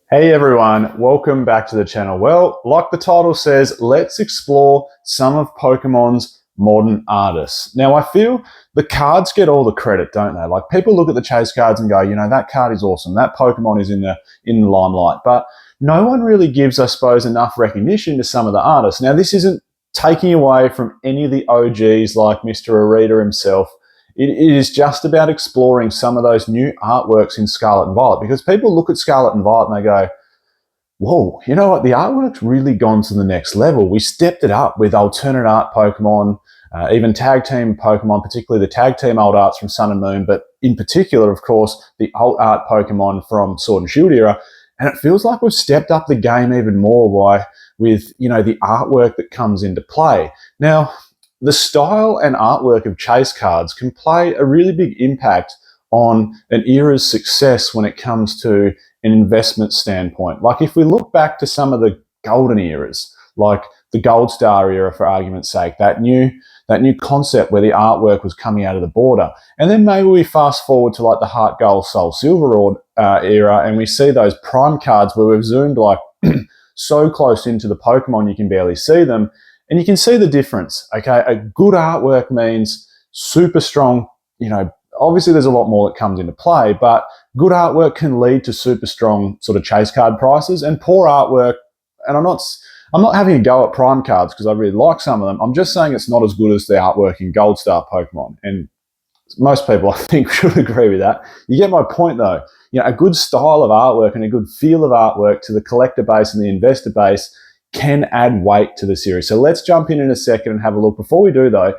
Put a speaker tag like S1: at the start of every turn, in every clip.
S1: Hey everyone, welcome back to the channel. Well, like the title says, let's explore some of Pokemon's modern artists. Now, I feel the cards get all the credit, don't they? Like, people look at the chase cards and go, you know, that card is awesome. That Pokemon is in the limelight. But no one really gives, I suppose, enough recognition to some of the artists. Now, this isn't taking away from any of the OGs like Mr. Arita himself. It is just about exploring some of those new artworks in Scarlet and Violet, because people look at Scarlet and Violet and they go, whoa, you know what? The artwork's really gone to the next level. We stepped it up with alternate art Pokemon, even tag team Pokemon, particularly the tag team old arts from Sun and Moon, but in particular, of course, the alt art Pokemon from Sword and Shield era. And it feels like we've stepped up the game even more with, you know, the artwork that comes into play. Now, the style and artwork of chase cards can play a really big impact on an era's success when it comes to an investment standpoint. Like, if we look back to some of the golden eras, like the Gold Star era, for argument's sake, that new concept where the artwork was coming out of the border. And then maybe we fast forward to like the Heart Gold, Soul Silver era, and we see those prime cards where we've zoomed like so close into the Pokemon you can barely see them. And you can see the difference, okay? A good artwork means super strong, you know, obviously there's a lot more that comes into play, but good artwork can lead to super strong sort of chase card prices, and poor artwork, and I'm not having a go at prime cards because I really like some of them. I'm just saying it's not as good as the artwork in Gold Star Pokemon. And most people, I think, should agree with that. You get my point though. You know, a good style of artwork and a good feel of artwork to the collector base and the investor base can add weight to the series. So let's jump in a second and have a look. Before we do though,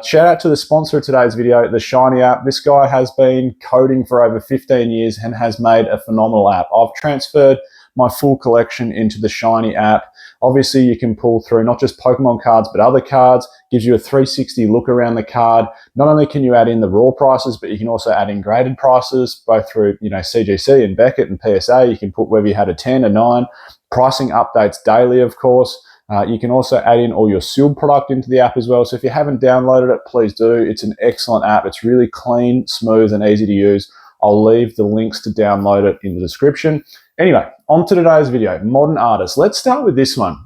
S1: shout out to the sponsor of today's video, the Shiny app. This guy has been coding for over 15 years and has made a phenomenal app. I've transferred my full collection into the Shiny app. Obviously, you can pull through not just Pokemon cards, but other cards. Gives you a 360 look around the card. Not only can you add in the raw prices, but you can also add in graded prices, both through, you know, CGC and Beckett and PSA. You can put whether you had a 10, a 9. Pricing updates daily, of course. You can also add in all your sealed product into the app as well. So if you haven't downloaded it, please do. It's an excellent app. It's really clean, smooth, and easy to use. I'll leave the links to download it in the description. Anyway, on to today's video, modern artists. Let's start with this one.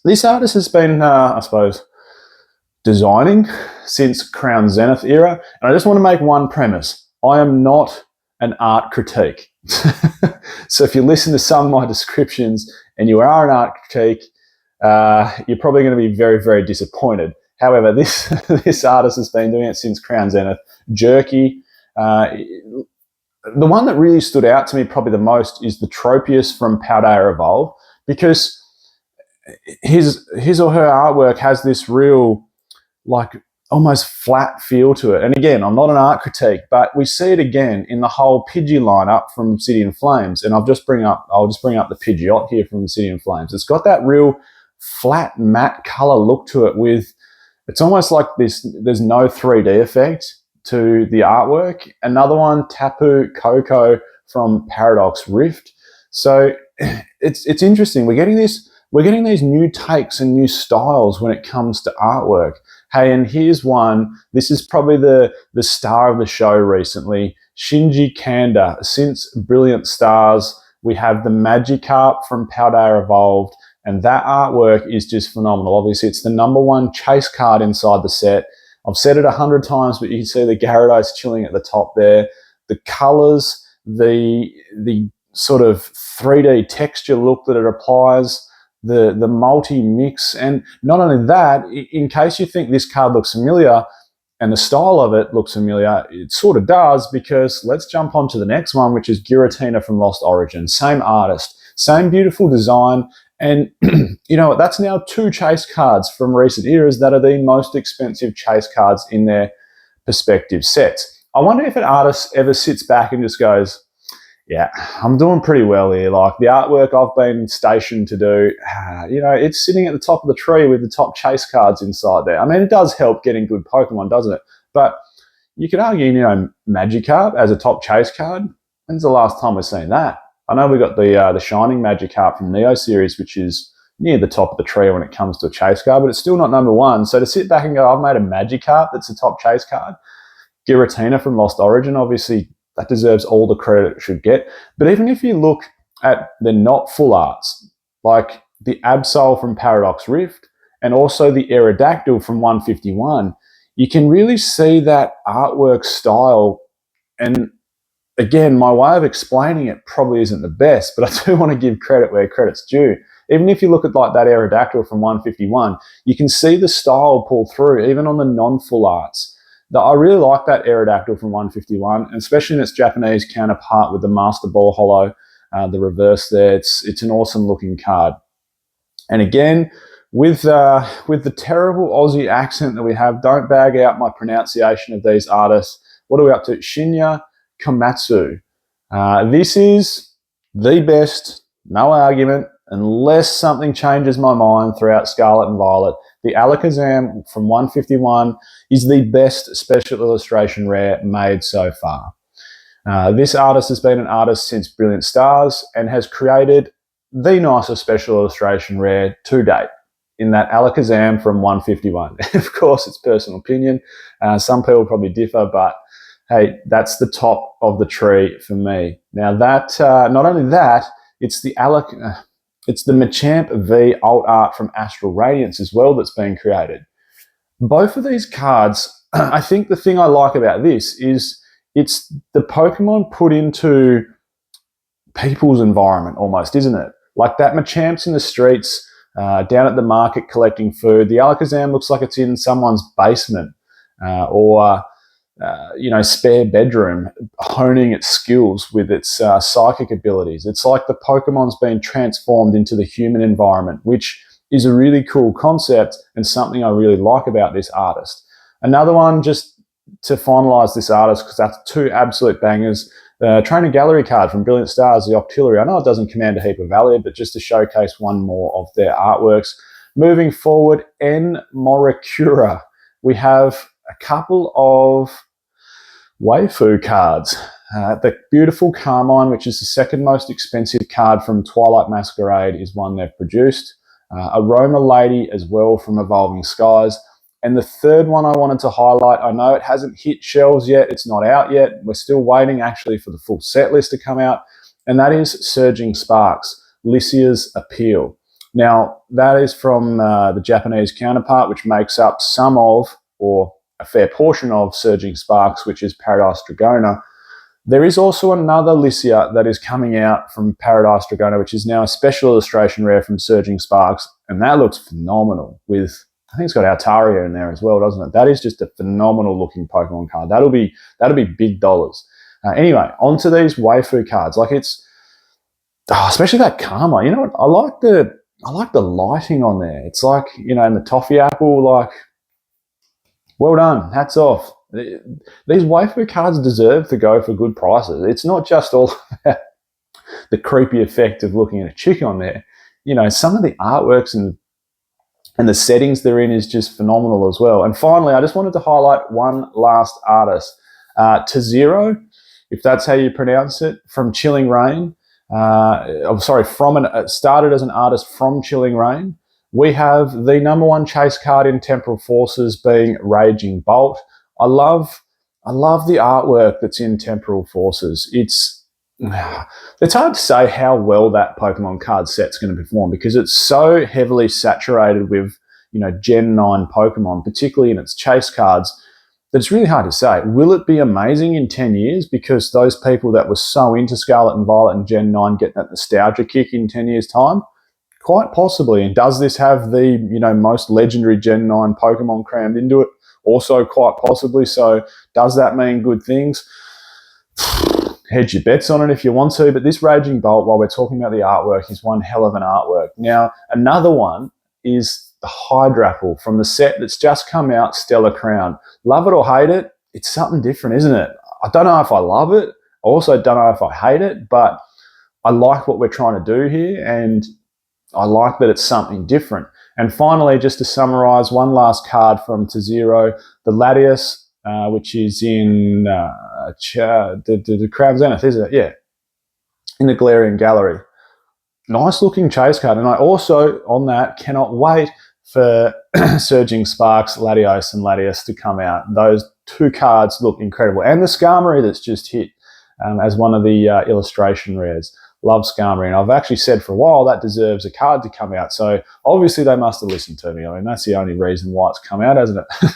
S1: This artist has been, I suppose, designing since Crown Zenith era. And I just want to make one premise. I am not an art critique. So if you listen to some of my descriptions and you are an art critique, you're probably going to be very, very disappointed. However, this artist has been doing it since Crown Zenith. Jerky. The one that really stood out to me probably the most is the Tropius from Paldea Evolve, because his or her artwork has this real, like, almost flat feel to it. And again, I'm not an art critique, but we see it again in the whole Pidgey lineup from Obsidian Flames. And I'll just bring up the Pidgeot here from Obsidian Flames. It's got that real flat matte color look to it with, it's almost like there's no 3D effect to the artwork. Another one, Tapu Koko from Paradox Rift. So it's interesting. We're getting these new takes and new styles when it comes to artwork. Hey, and here's one. This is probably the star of the show recently, Shinji Kanda. Since Brilliant Stars, we have the Magikarp from Paldea Evolved, and that artwork is just phenomenal. Obviously, it's the #1 chase card inside the set. I've said it 100 times, but you can see the Gyarados chilling at the top there. The colors, the sort of 3D texture look that it applies, the multi-mix, and not only that, in case you think this card looks familiar and the style of it looks familiar, it sort of does, because let's jump on to the next one, which is Giratina from Lost Origin. Same artist, same beautiful design, and you know what, that's now 2 chase cards from recent eras that are the most expensive chase cards in their respective sets. I wonder if an artist ever sits back and just goes, yeah, I'm doing pretty well here. Like, the artwork I've been stationed to do, you know, it's sitting at the top of the tree with the top chase cards inside there. I mean, it does help getting good Pokemon, doesn't it? But you could argue, you know, Magikarp as a top chase card. When's the last time we've seen that? I know we got the Shining Magikarp from Neo series, which is near the top of the tree when it comes to a chase card, but it's still not #1. So to sit back and go, I've made a Magikarp that's a top chase card. Giratina from Lost Origin, obviously, that deserves all the credit it should get. But even if you look they're not full arts, like the Absol from Paradox Rift and also the Aerodactyl from 151. You can really see that artwork style. And again, my way of explaining it probably isn't the best, but I do want to give credit where credit's due. Even if you look at like that Aerodactyl from 151, you can see the style pull through, even on the non-full arts. I really like that Aerodactyl from 151, and especially in its Japanese counterpart with the Master Ball Hollow, the reverse there. It's an awesome looking card. And again, with the terrible Aussie accent that we have, don't bag out my pronunciation of these artists. What are we up to? Shinya Komatsu. This is the best, no argument, unless something changes my mind throughout Scarlet and Violet. The Alakazam from 151 is the best special illustration rare made so far. This artist has been an artist since Brilliant Stars and has created the nicest special illustration rare to date in that Alakazam from 151. Of course, it's personal opinion. Some people probably differ, but hey, that's the top of the tree for me. Now that, not only that, it's the Machamp V alt art from Astral Radiance as well that's been created. Both of these cards, I think the thing I like about this is it's the Pokemon put into people's environment almost, isn't it? Like that Machamp's in the streets, down at the market collecting food. The Alakazam looks like it's in someone's basement or spare bedroom, honing its skills with its psychic abilities. It's like the Pokemon's been transformed into the human environment, which is a really cool concept and something I really like about this artist. Another one, just to finalise this artist, because that's two absolute bangers, Trainer Gallery card from Brilliant Stars, the Octillery. I know it doesn't command a heap of value, but just to showcase one more of their artworks. Moving forward, N Morikura. We have a couple of waifu cards. The beautiful Carmine, which is the second most expensive card from Twilight Masquerade, is one they've produced. Aroma Lady as well from Evolving Skies. And the third one I wanted to highlight, I know it hasn't hit shelves yet, it's not out yet. We're still waiting actually for the full set list to come out. And that is Surging Sparks, Lycia's Appeal. Now, that is from the Japanese counterpart, which makes up some of, or a fair portion of, Surging Sparks, which is Paradise Dragona. There is also another Lycia that is coming out from Paradise Dragona, which is now a special illustration rare from Surging Sparks, and that looks phenomenal with, I think it's got Altaria in there as well, doesn't it? That is just a phenomenal looking Pokemon card. That'll be big dollars. Anyway, onto these waifu cards. Like it's, especially that Karma. You know what? I like the lighting on there. It's like, in the toffee apple. Like, well done. Hats off. These waifu cards deserve to go for good prices. It's not just all about the creepy effect of looking at a chick on there. Some of the artworks and the settings they're in is just phenomenal as well. And finally, I just wanted to highlight one last artist, Taziro, if that's how you pronounce it, from Chilling Reign. Started as an artist from Chilling Reign. We have the #1 chase card in Temporal Forces being Raging Bolt. I love the artwork that's in Temporal Forces. It's hard to say how well that Pokemon card set's going to perform because it's so heavily saturated with, Gen 9 Pokemon, particularly in its chase cards, that it's really hard to say. Will it be amazing in 10 years because those people that were so into Scarlet and Violet and Gen 9 get that nostalgia kick in 10 years' time? Quite possibly. And does this have the, most legendary Gen 9 Pokemon crammed into it? Also quite possibly. So does that mean good things? Hedge your bets on it if you want to, but this Raging Bolt, while we're talking about the artwork, is one hell of an artwork. Now, another one is the Hydrapple from the set that's just come out, Stellar Crown. Love it or hate it, it's something different, isn't it? I don't know if I love it. I also don't know if I hate it, but I like what we're trying to do here, and I like that it's something different. And finally, just to summarize, one last card from Taziro, the Latias, which is in the Crown Zenith, isn't it? Yeah, in the Galarian Gallery. Nice looking chase card. And I also, on that, cannot wait for Surging Sparks, Latios and Latias to come out. Those two cards look incredible. And the Skarmory that's just hit as one of the illustration rares. love Skarmory. And I've actually said for a while that deserves a card to come out. So obviously they must have listened to me. I mean, that's the only reason why it's come out, hasn't it?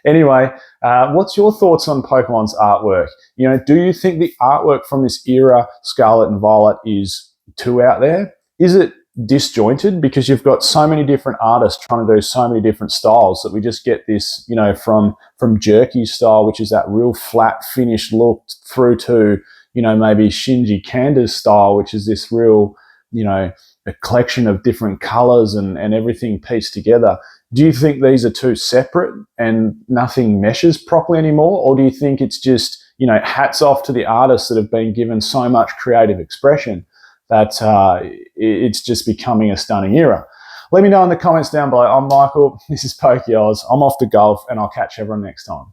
S1: Anyway, what's your thoughts on Pokemon's artwork? You know, do you think the artwork from this era, Scarlet and Violet, is too out there? Is it disjointed because you've got so many different artists trying to do so many different styles that we just get this, you know, from Jerky's style, which is that real flat finished look, through to, you know, maybe Shinji Kanda's style, which is this real, you know, a collection of different colors and everything pieced together. Do you think these are two separate and nothing meshes properly anymore? Or do you think it's just, you know, hats off to the artists that have been given so much creative expression that it's just becoming a stunning era? Let me know in the comments down below. I'm Michael. This is Poke Oz. I'm off to golf, and I'll catch everyone next time.